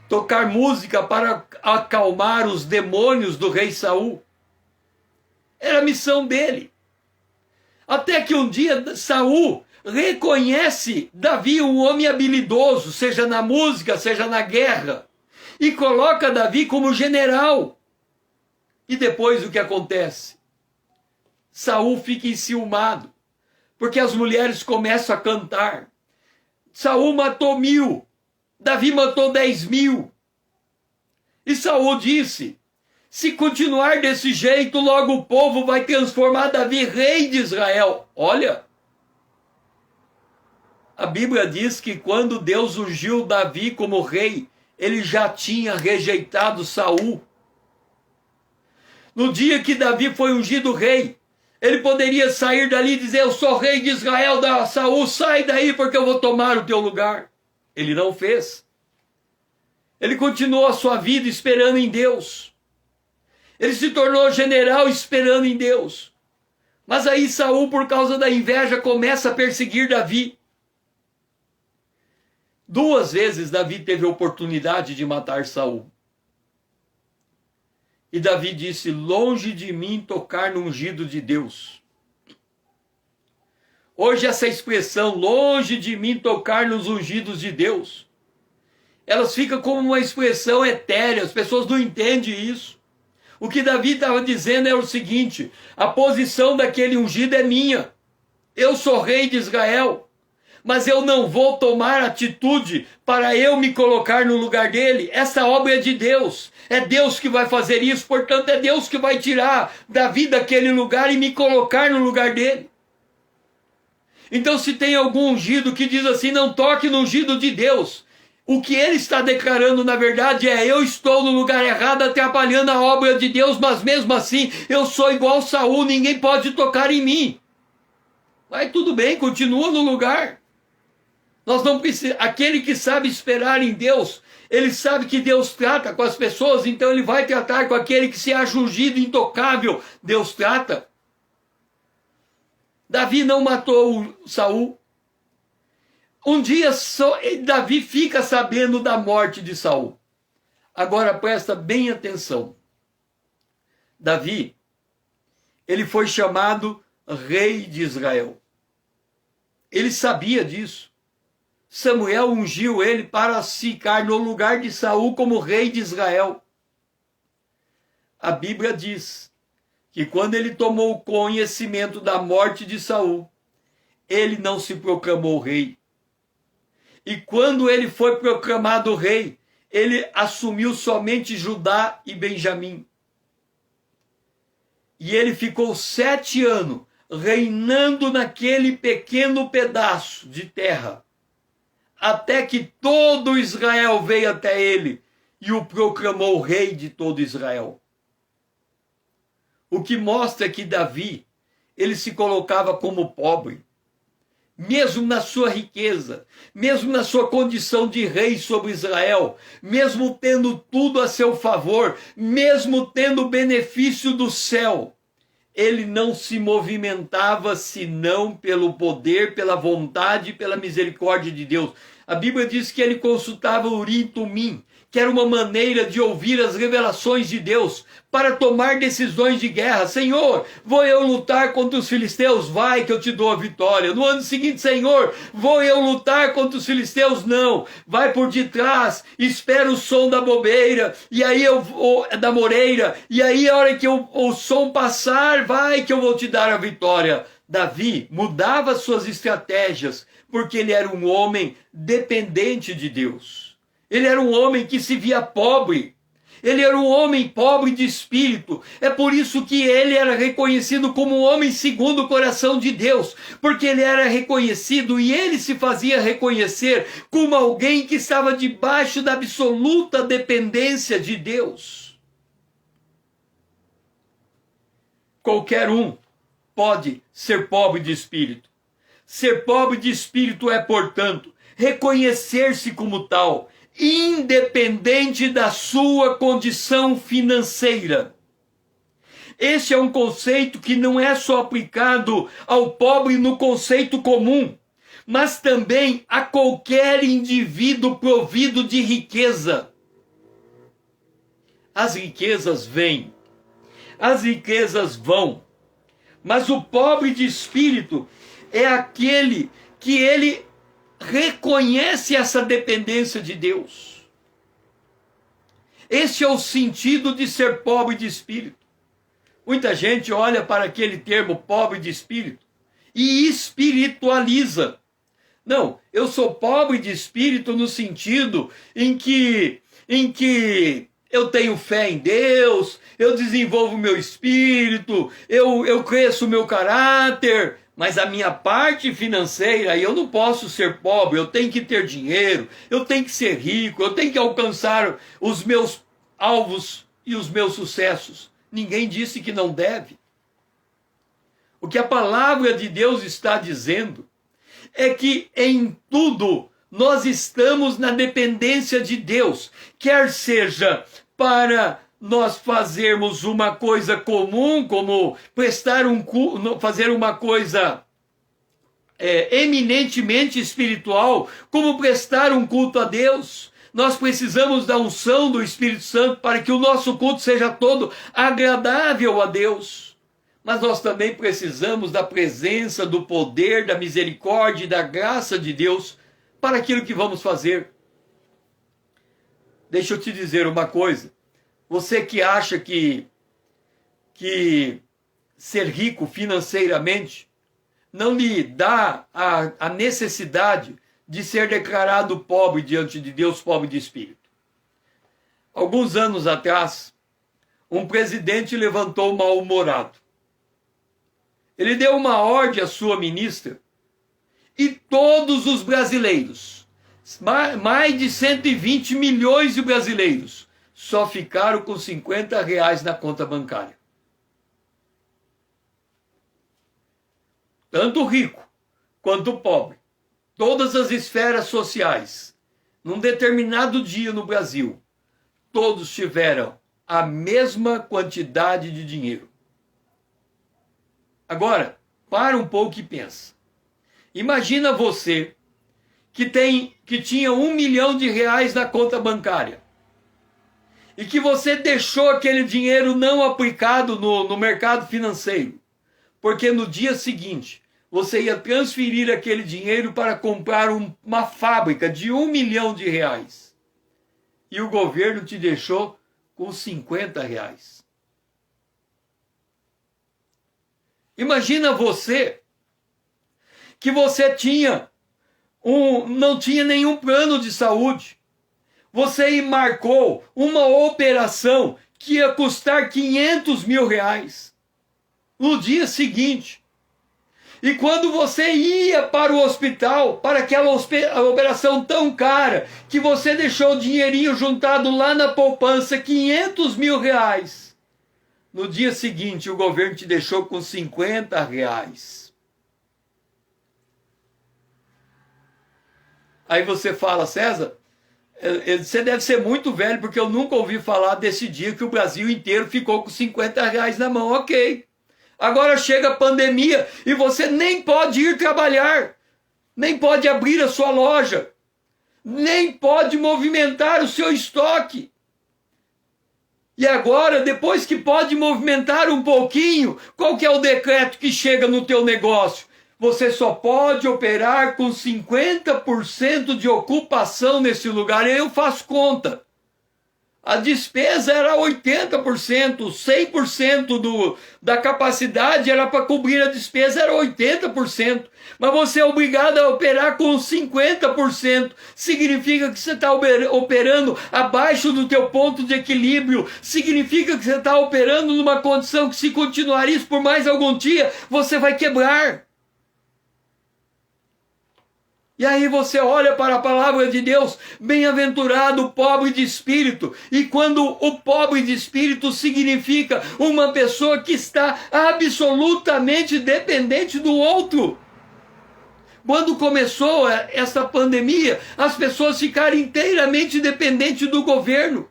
Tocar música para acalmar os demônios do rei Saul. Era a missão dele. Até que um dia Saul reconhece Davi um homem habilidoso, seja na música, seja na guerra, e coloca Davi como general. E depois o que acontece? Saul fica enciumado, porque as mulheres começam a cantar. Saul matou 1000, Davi matou 10.000. E Saul disse: se continuar desse jeito, logo o povo vai transformar Davi rei de Israel. Olha, a Bíblia diz que quando Deus ungiu Davi como rei, ele já tinha rejeitado Saul. No dia que Davi foi ungido rei, ele poderia sair dali e dizer: eu sou rei de Israel, da Saul, sai daí porque eu vou tomar o teu lugar. Ele não fez. Ele continuou a sua vida esperando em Deus. Ele se tornou general esperando em Deus. Mas aí Saul, por causa da inveja, começa a perseguir Davi. 2 vezes Davi teve a oportunidade de matar Saul. E Davi disse: longe de mim tocar no ungido de Deus. Hoje essa expressão, longe de mim tocar nos ungidos de Deus, elas ficam como uma expressão etérea, as pessoas não entendem isso. O que Davi estava dizendo é o seguinte: a posição daquele ungido é minha. Eu sou rei de Israel, mas eu não vou tomar atitude para eu me colocar no lugar dele. Essa obra é de Deus. É Deus que vai fazer isso, portanto é Deus que vai tirar Davi daquele lugar e me colocar no lugar dele. Então, se tem algum ungido que diz assim: não toque no ungido de Deus, o que ele está declarando na verdade é: eu estou no lugar errado, atrapalhando a obra de Deus, mas mesmo assim eu sou igual Saul, ninguém pode tocar em mim. Mas tudo bem, continua no lugar. Nós não precisamos. Aquele que sabe esperar em Deus, ele sabe que Deus trata com as pessoas, então ele vai tratar com aquele que se acha ungido, intocável. Deus trata. Davi não matou Saul. Um dia Davi fica sabendo da morte de Saul. Agora presta bem atenção. Davi, ele foi chamado rei de Israel. Ele sabia disso. Samuel ungiu ele para ficar no lugar de Saul como rei de Israel. A Bíblia diz que quando ele tomou conhecimento da morte de Saul, ele não se proclamou rei. E quando ele foi proclamado rei, ele assumiu somente Judá e Benjamim. E ele ficou 7 anos reinando naquele pequeno pedaço de terra, até que todo Israel veio até ele e o proclamou rei de todo Israel. O que mostra que Davi, ele se colocava como pobre, mesmo na sua riqueza, mesmo na sua condição de rei sobre Israel, mesmo tendo tudo a seu favor, mesmo tendo o benefício do céu, ele não se movimentava senão pelo poder, pela vontade e pela misericórdia de Deus. A Bíblia diz que ele consultava Urim e Tumim, que era uma maneira de ouvir as revelações de Deus para tomar decisões de guerra. Senhor, vou eu lutar contra os filisteus? Vai que eu te dou a vitória. No ano seguinte, Senhor, vou eu lutar contra os filisteus? Não. Vai por detrás, espera o som da bobeira, e aí da moreira, e aí a hora que o som passar, vai que eu vou te dar a vitória. Davi mudava suas estratégias, porque ele era um homem dependente de Deus. Ele era um homem que se via pobre. Ele era um homem pobre de espírito. É por isso que ele era reconhecido como um homem segundo o coração de Deus. Porque ele era reconhecido e ele se fazia reconhecer como alguém que estava debaixo da absoluta dependência de Deus. Qualquer um pode ser pobre de espírito. Ser pobre de espírito é, portanto, reconhecer-se como tal, independente da sua condição financeira. Esse é um conceito que não é só aplicado ao pobre no conceito comum, mas também a qualquer indivíduo provido de riqueza. As riquezas vêm, as riquezas vão, mas o pobre de espírito é aquele que ele reconhece essa dependência de Deus. Esse é o sentido de ser pobre de espírito. Muita gente olha para aquele termo pobre de espírito e espiritualiza. Não, eu sou pobre de espírito no sentido em que eu tenho fé em Deus, eu desenvolvo meu espírito, eu cresço o meu caráter, mas a minha parte financeira, eu não posso ser pobre, eu tenho que ter dinheiro, eu tenho que ser rico, eu tenho que alcançar os meus alvos e os meus sucessos. Ninguém disse que não deve. O que a palavra de Deus está dizendo é que em tudo nós estamos na dependência de Deus, quer seja para nós fazermos uma coisa comum, como fazer uma coisa eminentemente espiritual, como prestar um culto a Deus. Nós precisamos da unção do Espírito Santo para que o nosso culto seja todo agradável a Deus. Mas nós também precisamos da presença, do poder, da misericórdia e da graça de Deus para aquilo que vamos fazer. Deixa eu te dizer uma coisa. Você que acha que ser rico financeiramente não lhe dá a necessidade de ser declarado pobre diante de Deus, pobre de espírito. Alguns anos atrás, um presidente levantou mal-humorado. Ele deu uma ordem à sua ministra e todos os brasileiros, mais de 120 milhões de brasileiros, só ficaram com R$50 na conta bancária. Tanto o rico quanto o pobre todas as esferas sociais, num determinado dia no Brasil, todos tiveram a mesma quantidade de dinheiro. Agora, para um pouco e pensa. Imagina você que tinha R$1 milhão na conta bancária e que você deixou aquele dinheiro não aplicado no mercado financeiro, porque no dia seguinte você ia transferir aquele dinheiro para comprar uma fábrica de R$1 milhão e o governo te deixou com R$50. Imagina você que você não tinha nenhum plano de saúde. Você marcou uma operação que ia custar R$500 mil no dia seguinte. E quando você ia para o hospital, para aquela operação tão cara, que você deixou o dinheirinho juntado lá na poupança, R$500 mil, no dia seguinte o governo te deixou com R$50. Aí você fala, César, você deve ser muito velho, porque eu nunca ouvi falar desse dia que o Brasil inteiro ficou com R$50 na mão. Ok. Agora chega a pandemia e você nem pode ir trabalhar, nem pode abrir a sua loja, nem pode movimentar o seu estoque. E agora, depois que pode movimentar um pouquinho, qual que é o decreto que chega no teu negócio? Você só pode operar com 50% de ocupação nesse lugar. E aí eu faço conta. A despesa era 80%, 100% da capacidade era para cobrir a despesa, era 80%. Mas você é obrigado a operar com 50%. Significa que você está operando abaixo do teu ponto de equilíbrio. Significa que você está operando numa condição que, se continuar isso por mais algum dia, você vai quebrar. E aí você olha para a palavra de Deus, bem-aventurado o pobre de espírito. E quando o pobre de espírito significa uma pessoa que está absolutamente dependente do outro. Quando começou essa pandemia, as pessoas ficaram inteiramente dependentes do governo.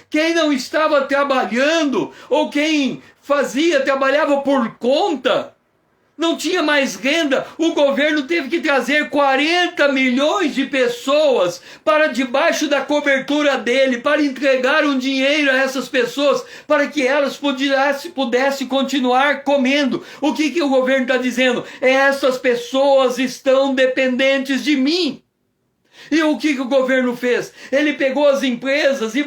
Quem não estava trabalhando, ou quem trabalhava por conta, não tinha mais renda, o governo teve que trazer 40 milhões de pessoas para debaixo da cobertura dele, para entregar um dinheiro a essas pessoas, para que elas pudessem continuar comendo. O que o governo está dizendo? Essas pessoas estão dependentes de mim. E o que o governo fez? Ele pegou as empresas e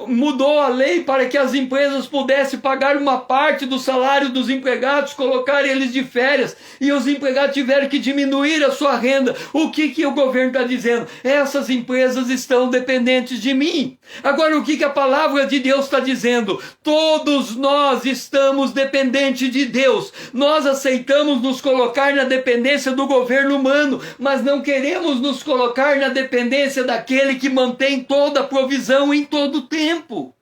mudou a lei para que as empresas pudessem pagar uma parte do salário dos empregados, colocar eles de férias, e os empregados tiveram que diminuir a sua renda. O que o governo está dizendo? Essas empresas estão dependentes de mim. Agora, o que a palavra de Deus está dizendo? Todos nós estamos dependentes de Deus. Nós aceitamos nos colocar na dependência do governo humano, mas não queremos nos colocar na dependência daquele que mantém toda a provisão em todo o tempo.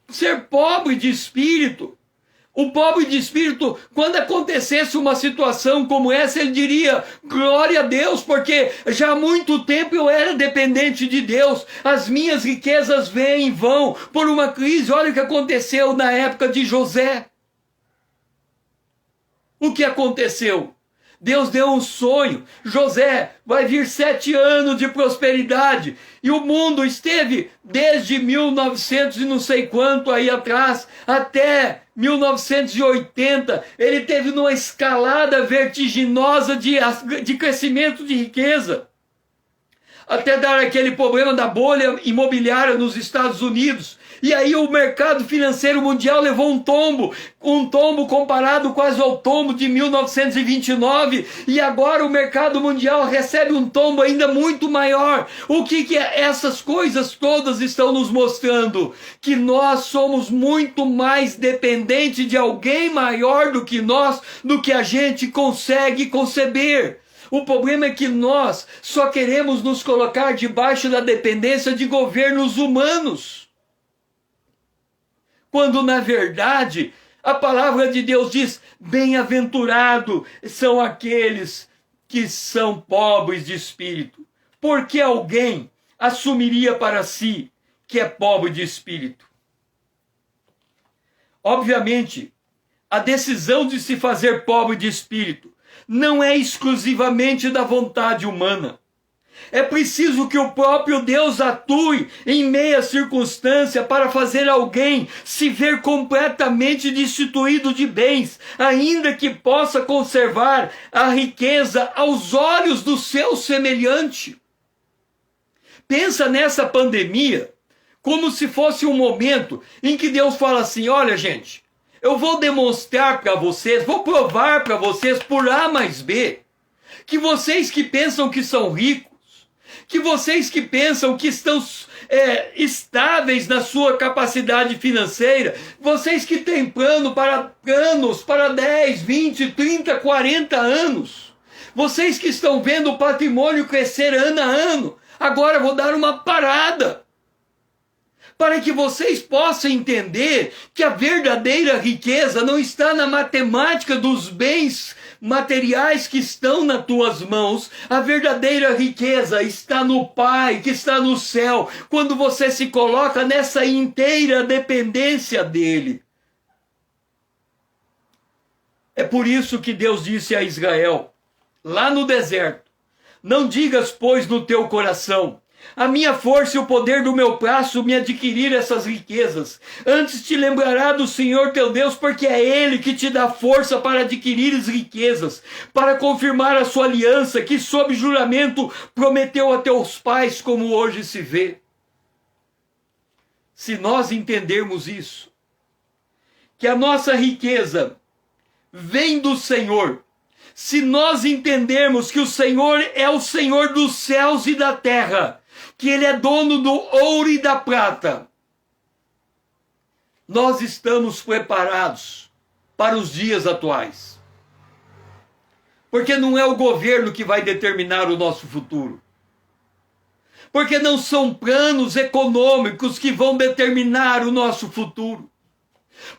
Ser pobre de espírito. O pobre de espírito, quando acontecesse uma situação como essa, ele diria, glória a Deus, porque já há muito tempo eu era dependente de Deus, as minhas riquezas vêm e vão por uma crise. Olha o que aconteceu na época de José. O que aconteceu? Deus deu um sonho. José, vai vir 7 anos de prosperidade. E o mundo esteve desde 1900 e não sei quanto aí atrás, até 1980. Ele teve uma escalada vertiginosa de crescimento de riqueza. Até dar aquele problema da bolha imobiliária nos Estados Unidos. E aí o mercado financeiro mundial levou um tombo comparado quase ao tombo de 1929, e agora o mercado mundial recebe um tombo ainda muito maior. O que essas coisas todas estão nos mostrando? Que nós somos muito mais dependentes de alguém maior do que nós, do que a gente consegue conceber. O problema é que nós só queremos nos colocar debaixo da dependência de governos humanos, quando na verdade A palavra de Deus diz: bem-aventurado são aqueles que são pobres de espírito. Porque alguém assumiria para si que é pobre de espírito? Obviamente, a decisão de se fazer pobre de espírito não é exclusivamente da vontade humana. É preciso que o próprio Deus atue em meia circunstância para fazer alguém se ver completamente destituído de bens, ainda que possa conservar a riqueza aos olhos do seu semelhante. Pensa nessa pandemia como se fosse um momento em que Deus fala assim: olha, gente, eu vou demonstrar para vocês, vou provar para vocês por A mais B, que vocês que pensam que são ricos, que vocês que pensam que estão estáveis na sua capacidade financeira, vocês que têm planos para 10, 20, 30, 40 anos, vocês que estão vendo o patrimônio crescer ano a ano, agora eu vou dar uma parada, para que vocês possam entender que a verdadeira riqueza não está na matemática dos bens materiais que estão nas tuas mãos. A verdadeira riqueza está no Pai, que está no céu, quando você se coloca nessa inteira dependência dele. É por isso que Deus disse a Israel, lá no deserto: não digas, pois, no teu coração: a minha força e o poder do meu braço me adquirir essas riquezas. Antes te lembrará do Senhor teu Deus, porque é Ele que te dá força para adquirir as riquezas, para confirmar a sua aliança, que sob juramento prometeu a teus pais, como hoje se vê. Se nós entendermos isso, que a nossa riqueza vem do Senhor, se nós entendermos que o Senhor é o Senhor dos céus e da terra, que Ele é dono do ouro e da prata, nós estamos preparados para os dias atuais. Porque não é o governo que vai determinar o nosso futuro. Porque não são planos econômicos que vão determinar o nosso futuro.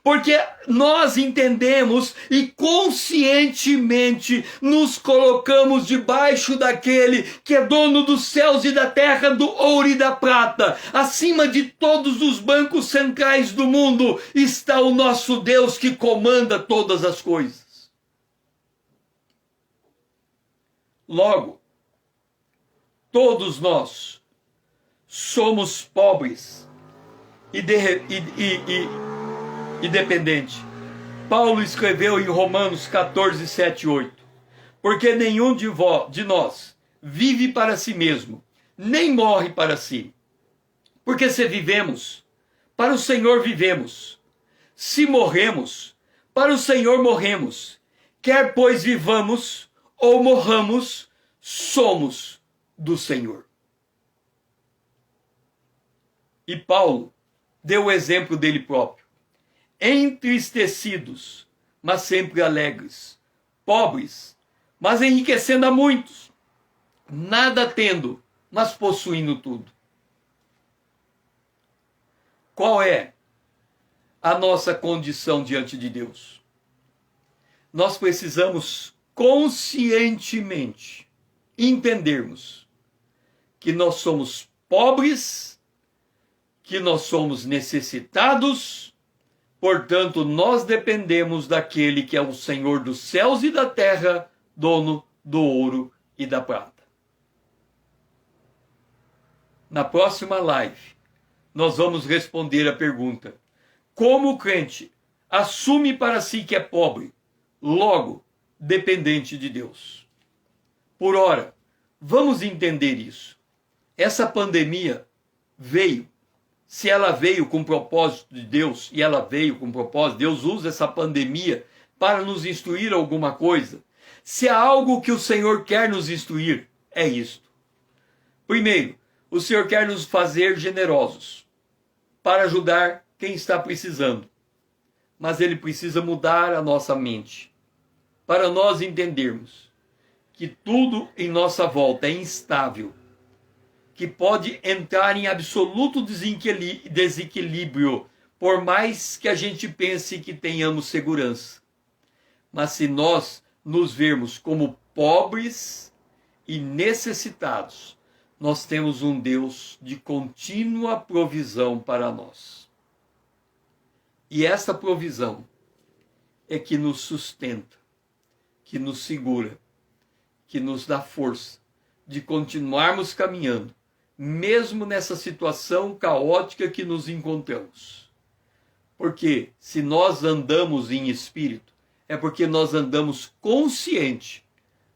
Porque nós entendemos e conscientemente nos colocamos debaixo daquele que é dono dos céus e da terra, do ouro e da prata. Acima de todos os bancos centrais do mundo está o nosso Deus que comanda todas as coisas. Logo, todos nós somos pobres e dependente. Paulo escreveu em Romanos 14, 7 e 8: porque nenhum de nós vive para si mesmo, nem morre para si. Porque se vivemos, para o Senhor vivemos. Se morremos, para o Senhor morremos. Quer pois vivamos ou morramos, somos do Senhor. E Paulo deu o exemplo dele próprio: entristecidos, mas sempre alegres, pobres, mas enriquecendo a muitos, nada tendo, mas possuindo tudo. Qual é a nossa condição diante de Deus? Nós precisamos conscientemente entendermos que nós somos pobres, que nós somos necessitados. Portanto, nós dependemos daquele que é o Senhor dos céus e da terra, dono do ouro e da prata. Na próxima live, nós vamos responder a pergunta: como o crente assume para si que é pobre, logo dependente de Deus? Por ora, vamos entender isso. Essa pandemia veio. Se ela veio com propósito de Deus, e ela veio com propósito, Deus usa essa pandemia para nos instruir alguma coisa. Se há algo que o Senhor quer nos instruir, é isto. Primeiro, o Senhor quer nos fazer generosos, para ajudar quem está precisando. Mas Ele precisa mudar a nossa mente, para nós entendermos que tudo em nossa volta é instável, que pode entrar em absoluto desequilíbrio Por mais que a gente pense que tenhamos segurança, mas se nós nos vermos como pobres e necessitados, nós temos um Deus de contínua provisão para nós. E essa provisão é que nos sustenta, que nos segura, que nos dá força de continuarmos caminhando, mesmo nessa situação caótica que nos encontramos. Porque se nós andamos em espírito, é porque nós andamos consciente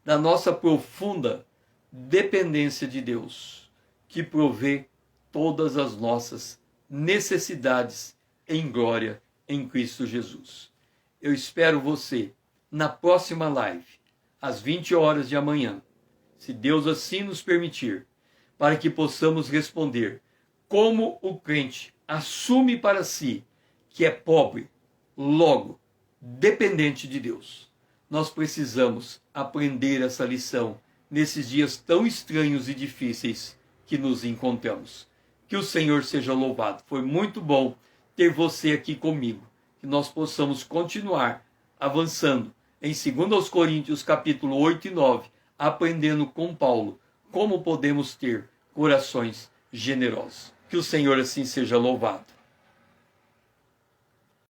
da nossa profunda dependência de Deus, que provê todas as nossas necessidades em glória em Cristo Jesus. Eu espero você na próxima live, às 20 horas de amanhã, se Deus assim nos permitir, para que possamos responder como o crente assume para si que é pobre, logo dependente de Deus. Nós precisamos aprender essa lição nesses dias tão estranhos e difíceis que nos encontramos. Que o Senhor seja louvado. Foi muito bom ter você aqui comigo. Que nós possamos continuar avançando em 2 Coríntios capítulo 8 e 9, aprendendo com Paulo como podemos ter corações generosos. Que o Senhor assim seja louvado.